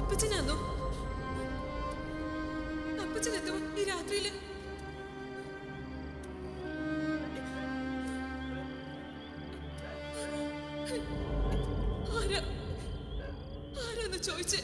അപ്പച്ചനാന്നോ? അപ്പച്ചൻ എന്തുവാ ഈ രാത്രിയില്? ആരാന്ന് ചോദിച്ചേ?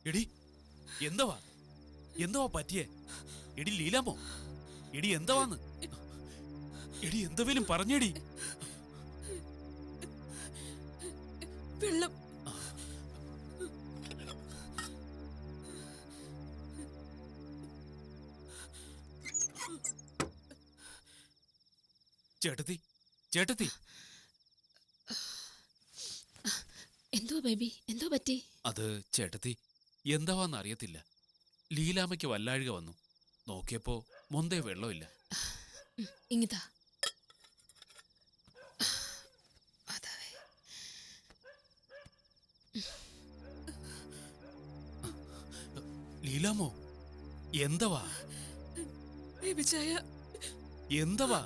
എടി എന്തവാ എന്തവാ പറ്റിയേ? എടി ലീലാമോ, എടി എന്തവാന്ന്? എടി എന്തെങ്കിലും പറഞ്ഞേടി. വെള്ളം. ചേട്ടത്തി, ചേട്ടത്തി. എന്തോ ബേബി, എന്തോ പറ്റി? അത് ചേട്ടത്തി, എന്താവാന്ന് അറിയത്തില്ല. ലീലാമ്മയ്ക്ക് വല്ലാഴിക വന്നു. നോക്കിയപ്പോ മൊന്തേ വെള്ളമില്ല. ഇങ്ങിതാ. ലീലാമോ, എന്തവാ? എന്തവാ?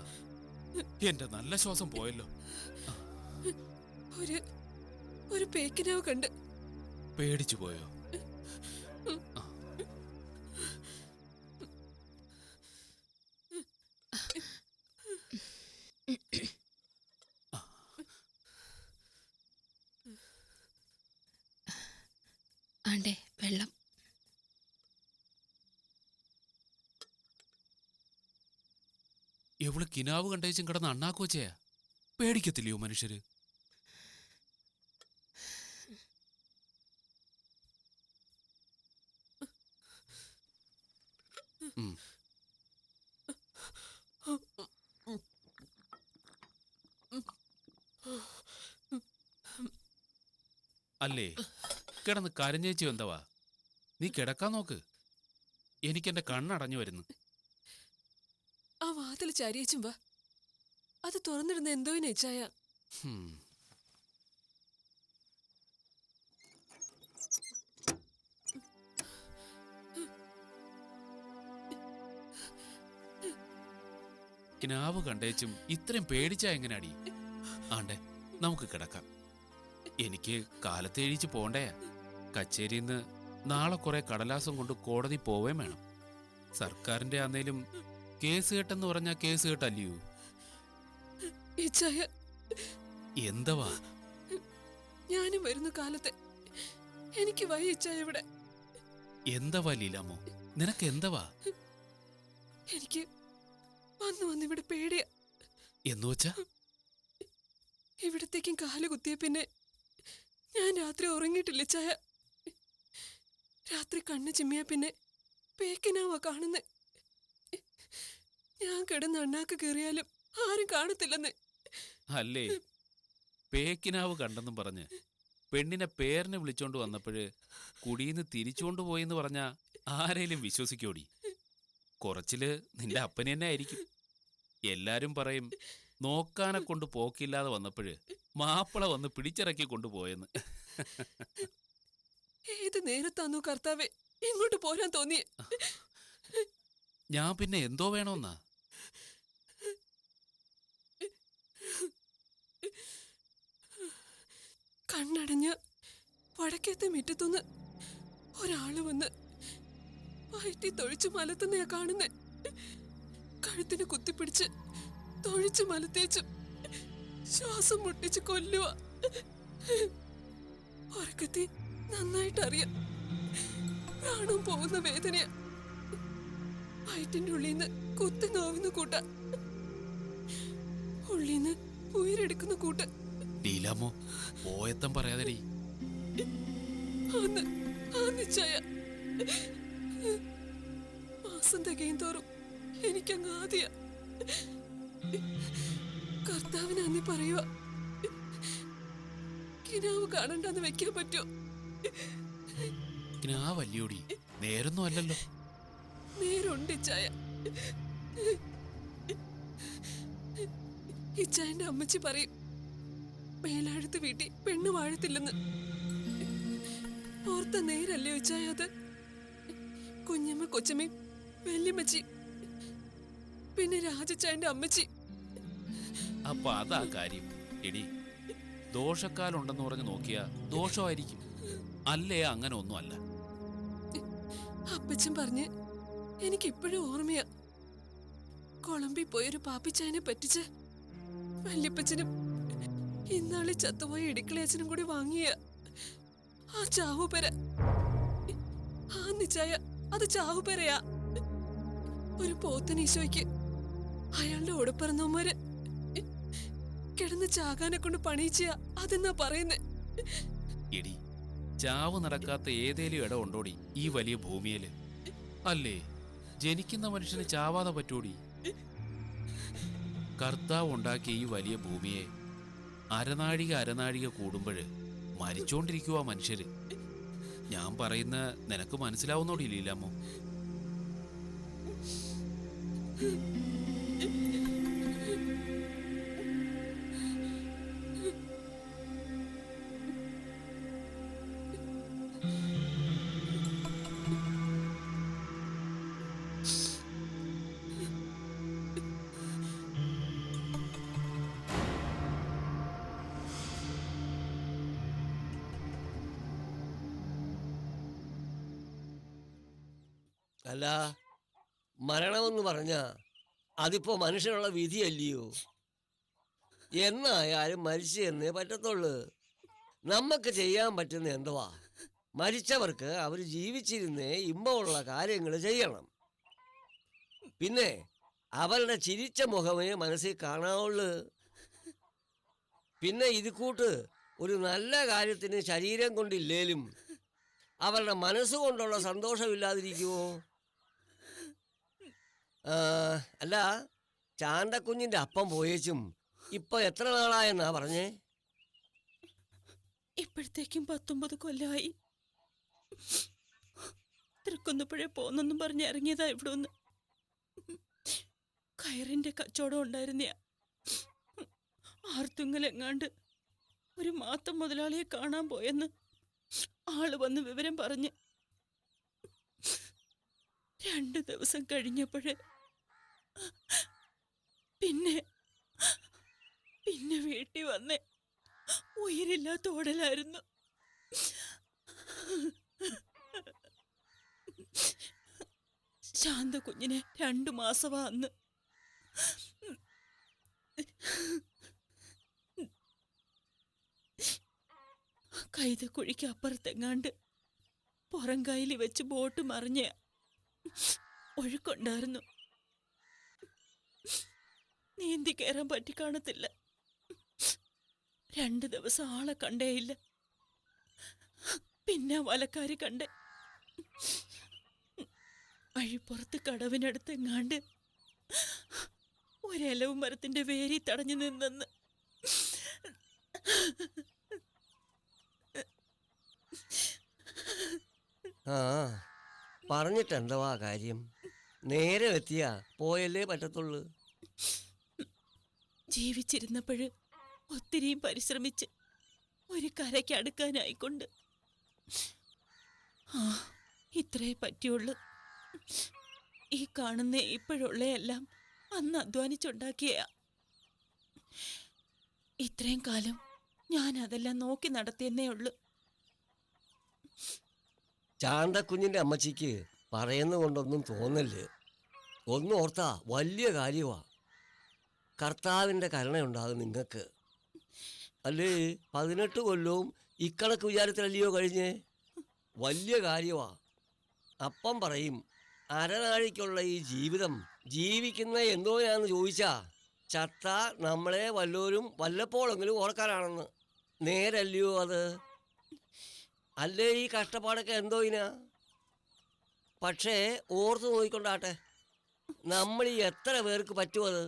എന്റെ നല്ല ശ്വാസം പോയല്ലോ. ഒരു പേക്കിനാവ് കണ്ട്. പേടിച്ചു പോയോ? ആണ്ടേ വെള്ളം. എവള് കിനാവ് കണ്ടേച്ചും കിടന്ന് അണ്ണാക്കോച്ചയാ. പേടിക്കത്തില്ലയോ മനുഷ്യര്? അല്ലേ കിടന്ന് കരഞ്ഞേച്ചു എന്തവാ? നീ കിടക്കാൻ നോക്ക്. എനിക്കെന്റെ കണ്ണടഞ്ഞു വരുന്നു. ആ വാതിൽ ചാരിയേച്ചും വാ. അത് തുറന്നിരുന്ന എന്തോ നെച്ചായ. കിനാവ് കണ്ടേച്ചും ഇത്രയും പേടിച്ചാ എങ്ങനെയാടി? ആണ്ടേ നമുക്ക് കിടക്കാം. എനിക്ക് കാലത്ത് എഴുതിച്ച് പോണ്ടേ. കച്ചേരിന്ന് നാളെ കുറെ കടലാസം കൊണ്ട് കോടതി പോവേം വേണം. സർക്കാരിന്റെ ആന്നേലും കേസ് കേട്ടെന്ന് പറഞ്ഞാ കേസ് കേട്ടല്ലയോ? എന്തവാ? ഞാനും വരുന്ന കാലത്ത് എനിക്ക് വയ്യച്ചായ ഇവിടെ. എന്തവാ ലീലാമോ, നിനക്ക് എന്തവാ? എനിക്ക് വന്ന് ഇവിടെ പേടിയാ. എന്നുവച്ചാ? ഇവിടത്തേക്കും കാല് കുത്തിയ പിന്നെ ഞാൻ രാത്രി ഉറങ്ങിയിട്ടില്ല ചായ. രാത്രി കണ്ണ് ചിമ്മിയ പിന്നെ പേക്കിനാവാ കാണുന്നേ. ഞാൻ കിടന്ന് അണ്ണാക്ക് കീറിയാലും ആരും കാണത്തില്ലെന്ന്. അല്ലേ, പേക്കിനാവ് കണ്ടെന്നും പറഞ്ഞ് പെണ്ണിനെ പേരിനെ വിളിച്ചോണ്ട് വന്നപ്പോഴ് കുടിയിന്ന് തിരിച്ചുകൊണ്ട് പോയെന്ന് പറഞ്ഞാ ആരേലും വിശ്വസിക്കോടി? കുറച്ചില് നിന്റെ അപ്പനെ തന്നെ ആയിരിക്കും. എല്ലാരും പറയും നോക്കാനെ കൊണ്ട് പോക്കില്ലാതെ വന്നപ്പോഴ് മാപ്പിള വന്ന് പിടിച്ചിറക്കി കൊണ്ടുപോയെന്ന്. ഏത് നേരത്താന്നോ കർത്താവേ ഇങ്ങോട്ട് പോരാൻ തോന്നിയേ? ഞാൻ പിന്നെ എന്തോ വേണോന്നാ? കണ്ണടഞ്ഞ വടക്കേത്തെ മുറ്റത്തുനിന്ന് ഒരാള് വന്ന് വയറ്റി തൊഴിച്ചു മലത്തുന്നയാ കാണുന്നേ. കഴുത്തിന് കുത്തിപ്പിടിച്ച് തൊഴിച്ചു മലത്തേച്ചു ശ്വാസം മുട്ടിച്ച് കൊല്ലുക. ഉറക്കത്തി നന്നായിട്ടറിയാം പ്രാണം പോകുന്ന വേദനയാ. വയറ്റിന്റെ ഉള്ളിന്ന് കുത്തി നോവുന്ന കൂട്ട, ഉള്ളിന്ന് ഉയരെടുക്കുന്ന കൂട്ട്. ലീലാമോ, പോയത്തം പറയാതെടി. മാസം തികയും തോറും എനിക്കങ്ങ് ആദ്യ കർത്താവിന് അന്നി പറയുക. കിനാവ് കാണണ്ടെന്ന് വെക്കാൻ പറ്റുമോ? കിനാവല്യോടി, നേരൊന്നും അല്ലല്ലോ. നേരുണ്ട് ഇച്ചായ. ഇച്ചായന്റെ അമ്മച്ചി പറയും മേലാഴത്ത് വീട്ടിൽ പെണ്ണ് വാഴത്തില്ലെന്ന്. ഓർത്ത നേരല്ലേ ഇച്ചായ അത്? കുഞ്ഞമ്മ കൊച്ചമ്മയും വല്യമ്മച്ചി പിന്നെ രാജച്ചായന്റെ അമ്മച്ചി. അപ്പൊ അതാ കാര്യം. എടി, ദോഷക്കാലുണ്ടെന്ന് പറഞ്ഞ് നോക്കിയാ ദോഷമായിരിക്കും. അല്ലേ അങ്ങനെ ഒന്നും അല്ല. അപ്പച്ചൻ പറഞ്ഞ് എനിക്കിപ്പോഴും ഓർമ്മയാ. കൊളംബി പോയൊരു പാപ്പിച്ചായനെ പറ്റിച്ച് വല്യപ്പച്ചനും ഇന്നാളെ ചത്തുപോയ ഇടിക്കളയച്ചനും കൂടി വാങ്ങിയ ആ ചാവുപെര. ആ നിച്ചായ, അത് ചാവുപെരയാ. ഒരു പോത്തനീശോയ്ക്ക് അയാളുടെ ഓടപ്പിറന്നവന്മാര് കിടന്ന് ചാകാനെ കൊണ്ട് പണിയിച്ച അതെന്നാ പറയുന്നേ. എടി, ചാവ് നടക്കാത്ത ഏതേലും ഇടം ഉണ്ടോടി ഈ വലിയ ഭൂമിയില്? അല്ലേ, ജനിക്കുന്ന മനുഷ്യന് ചാവാതെ പറ്റൂടി? കർത്താവ് ഉണ്ടാക്കിയ ഈ വലിയ ഭൂമിയെ അരനാഴിക അരനാഴിക കൂടുമ്പോഴ് മരിച്ചോണ്ടിരിക്കുവാ മനുഷ്യര്. ഞാൻ പറയുന്ന നിനക്ക് മനസ്സിലാവുന്നോടി ലീലാമ്മോ? അല്ല, മരണമെന്ന് പറഞ്ഞ അതിപ്പോ മനുഷ്യനുള്ള വിധിയല്ലയോ? എന്നായാലും മരിച്ചു എന്നേ പറ്റത്തുള്ളൂ. നമുക്ക് ചെയ്യാൻ പറ്റുന്ന എന്തുവാ? മരിച്ചവർക്ക് അവർ ജീവിച്ചിരുന്നേ ഇമ്പമുള്ള കാര്യങ്ങൾ ചെയ്യണം. പിന്നെ അവരുടെ ചിരിച്ച മുഖമേ മനസ്സിൽ കാണാവുള്ളൂ. പിന്നെ ഇത് കൂട്ട് ഒരു നല്ല കാര്യത്തിന് ശരീരം കൊണ്ടില്ലേലും അവരുടെ മനസ്സുകൊണ്ടുള്ള സന്തോഷമില്ലാതിരിക്കുമോ? അല്ല, ചാന്തക്കുഞ്ഞിന്റെ അപ്പം പോയേച്ചും ഇപ്പൊ എത്ര നാളായെന്നാ പറഞ്ഞേ? ഇപ്പോഴത്തേക്കും 19 കൊല്ലമായി. തിരുക്കുന്നപ്പോഴേ പോന്നെന്നും പറഞ്ഞ് ഇറങ്ങിയതാ ഇവിടെ ഒന്ന്. കയറിന്റെ കച്ചവടം ഉണ്ടായിരുന്ന ആർത്തുങ്കലെങ്ങാണ്ട് ഒരു മാത്തം മുതലാളിയെ കാണാൻ പോയെന്ന് ആള് വന്ന് വിവരം പറഞ്ഞ് 2 ദിവസം കഴിഞ്ഞപ്പോഴേ പിന്നെ വീട്ടിൽ വന്നേ ഉയിരില്ലാത്ത ഓടലായിരുന്നു. ശാന്ത കുഞ്ഞിനെ 2 മാസമാ അന്ന്. കൈതക്കുഴിക്ക് അപ്പുറത്തെങ്ങാണ്ട് പുറം കൈയിൽ വെച്ച് ബോട്ട് മറിഞ്ഞ ഒഴുക്കുണ്ടായിരുന്നു. നീന്തി കയറാൻ പറ്റി കാണത്തില്ല. 2 ദിവസം ആളെ കണ്ടേയില്ല. പിന്നെ വലക്കാരി കണ്ടേ. അഴിപ്പുറത്ത് കടവിനടുത്തെങ്ങാണ്ട് ഒരെലവും മരത്തിന്റെ വേരി തടഞ്ഞു നിന്നെന്ന്. ആ, പറഞ്ഞിട്ടെന്തവാ കാര്യം? നേരെ എത്തിയാ പോയല്ലേ പറ്റത്തുള്ളൂ. ജീവിച്ചിരുന്നപ്പോഴ് ഒത്തിരിയും പരിശ്രമിച്ച് ഒരു കരയ്ക്ക് അടുക്കാനായിക്കൊണ്ട് ഇത്രേ പറ്റിയുള്ളൂ. ഈ കാണുന്ന ഇപ്പോഴുള്ളയെല്ലാം അന്ന് അധ്വാനിച്ചുണ്ടാക്കിയ. ഇത്രയും കാലം ഞാൻ അതെല്ലാം നോക്കി നടത്തിയെന്നേ ഉള്ളൂ. ചാന്തക്കുഞ്ഞിന്റെ അമ്മച്ചിക്ക് പറയുന്നുകൊണ്ടൊന്നും തോന്നല്. ഒന്നോർത്താ വലിയ കാര്യമാ. കർത്താവിൻ്റെ കരുണയുണ്ടാകും നിങ്ങൾക്ക്. അല്ലേ, 18 കൊല്ലവും ഇക്കണക്ക് വിചാരത്തിലല്ലയോ കഴിഞ്ഞേ? വലിയ കാര്യമാ. അപ്പം പറയും അരനാഴിക്കുള്ള ഈ ജീവിതം ജീവിക്കുന്ന എന്തോയാന്ന് ചോദിച്ചാ ചത്ത നമ്മളെ വല്ലോരും വല്ലപ്പോഴെങ്കിലും ഓർക്കാനാണെന്ന്. നേരല്ലയോ അത്? അല്ലേ ഈ കഷ്ടപ്പാടൊക്കെ എന്തോ ഇനാ? പക്ഷേ ഓർത്ത് നോക്കിക്കൊണ്ടാട്ടെ, നമ്മൾ ഈ എത്ര പേർക്ക് പറ്റുമത്?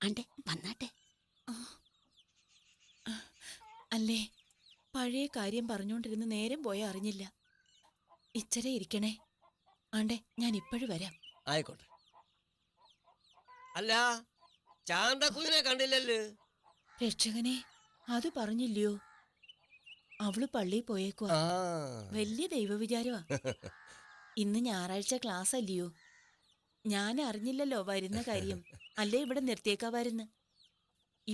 അണ്ടേ വന്നാട്ടെ. പഴയ കാര്യം പറഞ്ഞുകൊണ്ടിരുന്ന് നേരം പോയ അറിഞ്ഞില്ല. ഇച്ചരെ ഇരിക്കണേ. ആണ്ടേ, ഞാൻ ഇപ്പോഴും വരാം. ആയിക്കോട്ടെ. അല്ല, ചാന്തക്കുയിനെ കണ്ടില്ലല്ലോ. രക്ഷകനെ, അത് പറഞ്ഞില്ലയോ? അവള് പള്ളിയിൽ പോയേക്കുവാ. വലിയ ദൈവവിചാരമാ. ഇന്ന് ഞായറാഴ്ച ക്ലാസ് അല്ലയോ? ഞാൻ അറിഞ്ഞില്ലല്ലോ വരുന്ന കാര്യം. അല്ലേ ഇവിടെ നിർത്തിയേക്കാവായിരുന്നു.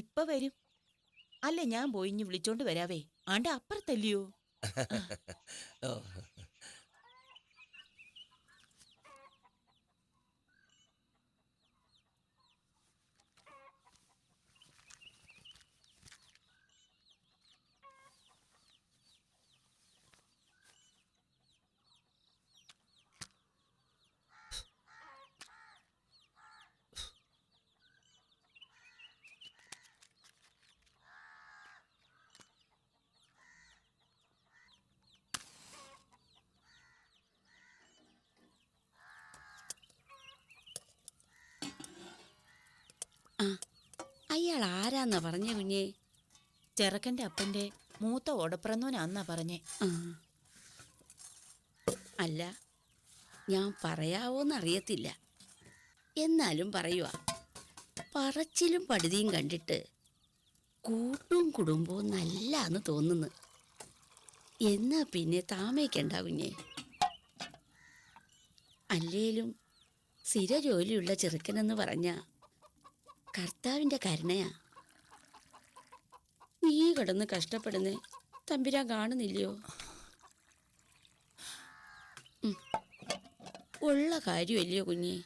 ഇപ്പൊ വരും. അല്ല, ഞാൻ പോയി ഇഞ്ഞ് വിളിച്ചോണ്ട് വരാവേ. ആണ്ട അപ്പുറത്തല്ലയോ? അയാൾ ആരാന്നാ പറഞ്ഞ കുഞ്ഞേ? ചെറുക്കൻ്റെ അപ്പൻ്റെ മൂത്ത ഓടപ്പിറന്നോനാന്നാ പറഞ്ഞേ. അല്ല, ഞാൻ പറയാവോന്നറിയത്തില്ല. എന്നാലും പറയുക, പറച്ചിലും പടുതിയും കണ്ടിട്ട് കൂട്ടും കുടുംബവും നല്ലാന്ന് തോന്നുന്നു. എന്നാ പിന്നെ താമയ്ക്കണ്ട കുഞ്ഞേ. അല്ലേലും സ്ഥിര ജോലിയുള്ള ചെറുക്കനെന്ന് പറഞ്ഞ കർത്താവിൻ്റെ കരുണയാ. നീ കിടന്ന് കഷ്ടപ്പെടുന്നേ തമ്പുരാൻ കാണുന്നില്ലയോ? ഉള്ള കാര്യമല്ലയോ കുഞ്ഞേ?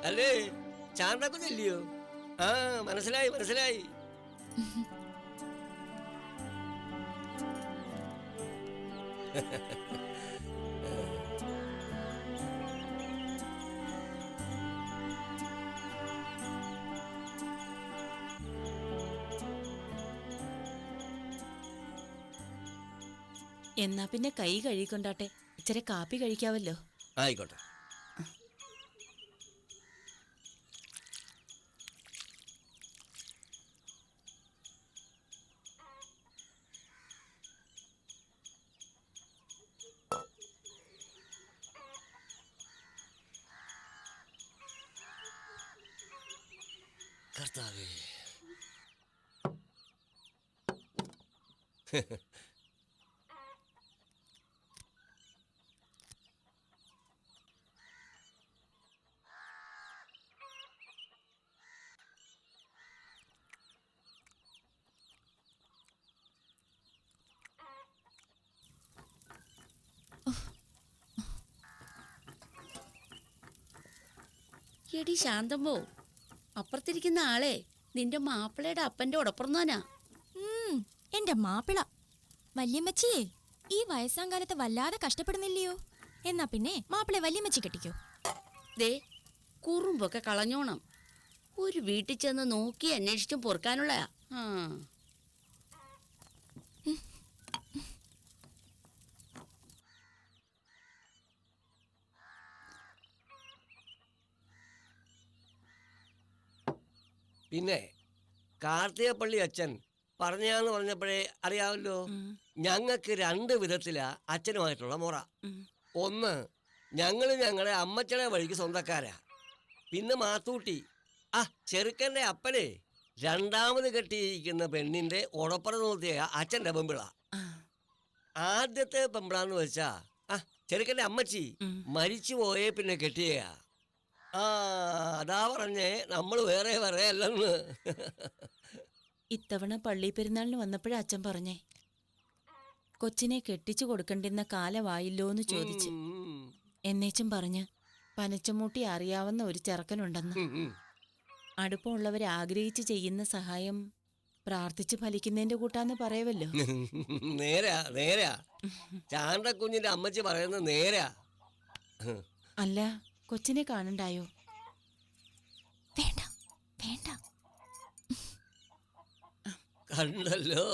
അല്ലേ, ചാന്തക്കുഞ്ഞല്ലയോ? മനസ്സിലായി മനസ്സിലായി. എന്നാ പിന്നെ കൈ കഴുകിക്കൊണ്ടാട്ടെ. ഇച്ചിരി കാപ്പി കഴിക്കാവല്ലോ. ആയിക്കോട്ടെ. കർത്താവേ, എടി ശാന്തമ്മോ, അപ്പുറത്തിരിക്കുന്ന ആളെ നിന്റെ മാപ്പിളയുടെ അപ്പൻ്റെ ഉടപ്പുറന്നാനാ. എന്റെ മാപ്പിള വല്യമ്മച്ചിയെ ഈ വയസ്സാം കാലത്ത് വല്ലാതെ കഷ്ടപ്പെടുന്നില്ലയോ? എന്നാ പിന്നെ മാപ്പിളെ വല്യമ്മച്ചി കെട്ടിക്കോ. ദേ, കുറുമ്പൊക്കെ കളഞ്ഞോണം. ഒരു വീട്ടിൽ ചെന്ന് നോക്കി അന്വേഷിച്ചും പൊറുക്കാനുള്ളയാ. ആ പിന്നെ കാർത്തികപ്പള്ളി അച്ഛൻ പറഞ്ഞാന്ന് പറഞ്ഞപ്പോഴേ അറിയാമല്ലോ, ഞങ്ങൾക്ക് 2 വിധത്തിലാ അച്ഛനുമായിട്ടുള്ള മുറ. ഒന്ന്, ഞങ്ങളെ അമ്മച്ചടെ വഴിക്ക് സ്വന്തക്കാരാ. പിന്നെ മാത്തൂട്ടി, ചെറുക്കൻ്റെ അപ്പനെ രണ്ടാമത് കെട്ടിയിരിക്കുന്ന പെണ്ണിന്റെ ഉടപ്പറ നോക്കിയ അച്ഛൻ്റെ പെമ്പിള. ആദ്യത്തെ പെമ്പിളാന്ന് വെച്ചാ ചെറുക്കൻ്റെ അമ്മച്ചി മരിച്ചു പോയേ പിന്നെ കെട്ടിയ. അതാ പറഞ്ഞേ നമ്മൾ വേറെ വേറെ അല്ലെന്ന്. ഇത്തവണ പള്ളി പെരുന്നാളിന് വന്നപ്പോഴാ അച്ഛൻ പറഞ്ഞേ കൊച്ചിനെ കെട്ടിച്ചു കൊടുക്കണ്ടെന്ന കാലമായില്ലോന്ന് ചോദിച്ച്. എന്നേച്ചും പറഞ്ഞ് പനച്ചമൂട്ടി അറിയാവുന്ന ഒരു ചെറുക്കനുണ്ടെന്ന്. അടുപ്പമുള്ളവരെ ആഗ്രഹിച്ച് ചെയ്യുന്ന സഹായം പ്രാർത്ഥിച്ച് ഫലിക്കുന്നതിന്റെ കൂട്ടാന്ന് പറയവല്ലോ. നേരാ ചാണ്ടക്കുഞ്ഞിന്റെ അമ്മച്ചി പറയുന്നത് നേരാ. അല്ല, കൊച്ചിനെ കാണണ്ടായോ? വേണ്ട വേണ്ട. കണ്ടല്ലോ,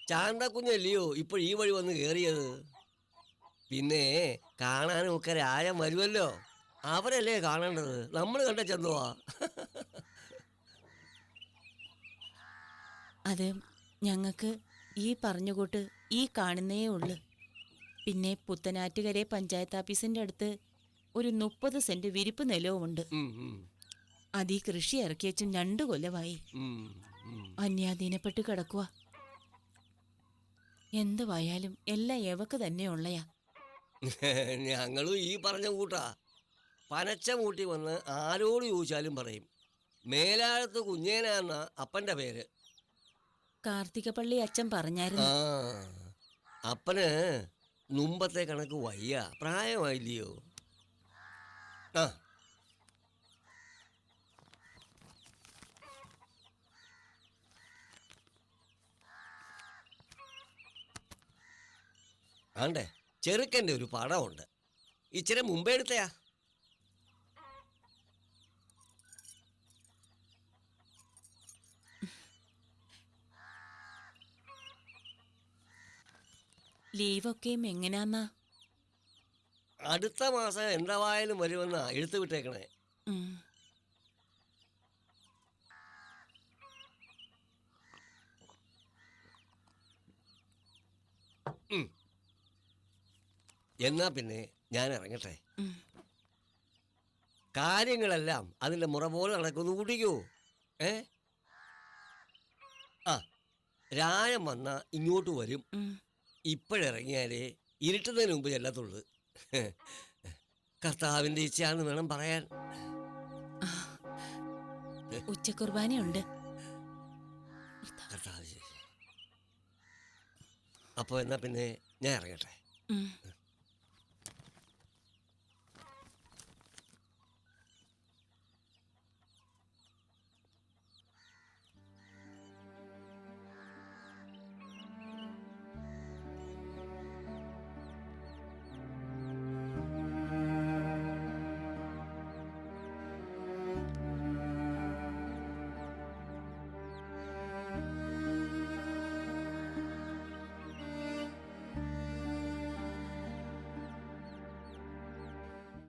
ചാണ്ടക്കുഞ്ഞല്ലയോ ഇപ്പോൾ ഈ വഴി വന്ന് കേറിയത്. പിന്നെ കാണാനും ഒക്കെ രാജം വരുമല്ലോ, അവരല്ലേ കാണേണ്ടത്, നമ്മൾ കണ്ട ചെന്നുവാ. അത് ഞങ്ങൾക്ക് ഈ പറഞ്ഞുകൂട്ട് ഈ കാണുന്നേ ഉള്ളു. പിന്നെ പുത്തനാറ്റുകരെ പഞ്ചായത്ത് ഓഫീസിന്റെ അടുത്ത് ഒരു 30 സെന്റ് വിരിപ്പ് നിലവുമുണ്ട്. അതീ കൃഷി ഇറക്കി വെച്ചും 2 കൊല്ലമായി. അന്യാധീനപ്പെട്ട് കിടക്കുക. എന്തുവായാലും എല്ലാം എവക്ക് തന്നെ ഉള്ളയാ. ഞങ്ങളും ഈ പറഞ്ഞ കൂട്ടാ. പനച്ച മൂട്ടി വന്ന് ആരോട് ചോദിച്ചാലും പറയും മേലാഴത്ത് കുഞ്ഞേനാന്ന അപ്പന്റെ പേര്. കാർത്തികപ്പള്ളി അച്ഛൻ പറഞ്ഞായിരുന്നു. അപ്പന് മുമ്പത്തെ കണക്ക് വയ്യ, പ്രായമായില്ലയോ. ആണ്ടേ ചെറുക്കൻ്റെ ഒരു പടമുണ്ട്, ഇച്ചിരി മുമ്പേ എടുത്തയാ. ലീവൊക്കെയും എങ്ങനാന്നാ? അടുത്ത മാസം എന്തായാലും വരുമെന്നാ എടുത്തു വിട്ടേക്കണേ. എന്നാ പിന്നെ ഞാൻ ഇറങ്ങട്ടെ. കാര്യങ്ങളെല്ലാം അതിൻ്റെ മുറ പോലെ നടക്കുന്നു. കൂട്ടിക്കോ. രായം വന്നാ ഇങ്ങോട്ട് വരും. ഇപ്പോഴിറങ്ങിയാലേ ഇരുട്ടുന്നതിന് മുമ്പ് ചെല്ലത്തുള്ളൂ. കർത്താവിൻ്റെ ഇച്ഛയാണെന്ന് വേണം പറയാൻ. ഉച്ചക്കുർബാനയുണ്ട്. കർത്താവ്. അപ്പോൾ എന്നാ പിന്നെ ഞാൻ ഇറങ്ങട്ടെ.